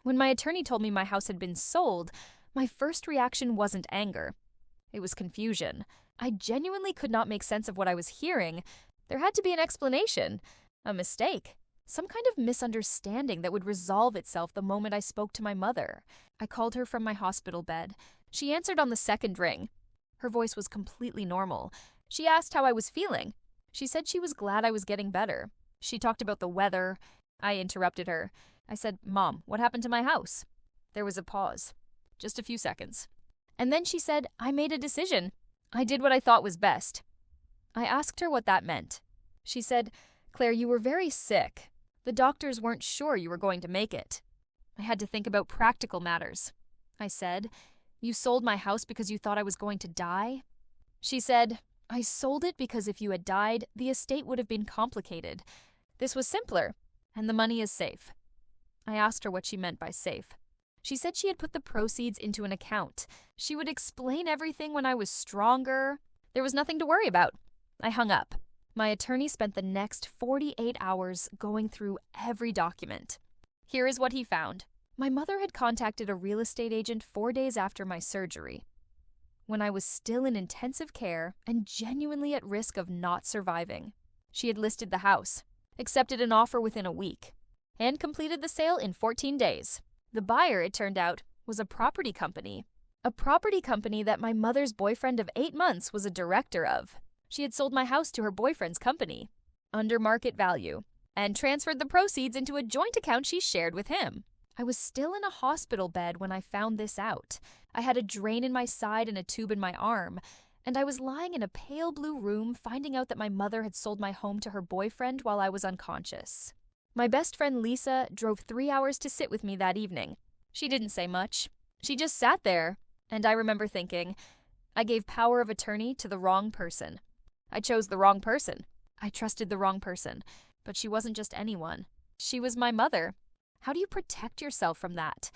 When my attorney told me my house had been sold, my first reaction wasn't anger. It was confusion. I genuinely could not make sense of what I was hearing. There had to be an explanation, a mistake, some kind of misunderstanding that would resolve itself the moment I spoke to my mother. I called her from my hospital bed. She answered on the second ring. Her voice was completely normal. She asked how I was feeling. She said she was glad I was getting better. She talked about the weather. I interrupted her. I said, "Mom, what happened to my house?" There was a pause. Just a few seconds. And then she said, "I made a decision. I did what I thought was best." I asked her what that meant. She said, "Claire, you were very sick. The doctors weren't sure you were going to make it." I had to think about practical matters. I said, "You sold my house because you thought I was going to die?" She said, "I sold it because if you had died, the estate would have been complicated. This was simpler, and the money is safe." I asked her what she meant by safe. She said she had put the proceeds into an account. She would explain everything when I was stronger. There was nothing to worry about. I hung up. My attorney spent the next 48 hours going through every document. Here is what he found. My mother had contacted a real estate agent 4 days after my surgery, when I was still in intensive care and genuinely at risk of not surviving. She had listed the house, accepted an offer within a week, and completed the sale in 14 days. The buyer, it turned out, was a property company that my mother's boyfriend of 8 months was a director of. She had sold my house to her boyfriend's company, under market value, and transferred the proceeds into a joint account she shared with him. I was still in a hospital bed when I found this out. I had a drain in my side and a tube in my arm, and I was lying in a pale blue room finding out that my mother had sold my home to her boyfriend while I was unconscious. My best friend Lisa drove 3 hours to sit with me that evening. She didn't say much. She just sat there, and I remember thinking, I gave power of attorney to the wrong person. I chose the wrong person. I trusted the wrong person. But she wasn't just anyone. She was my mother. How do you protect yourself from that?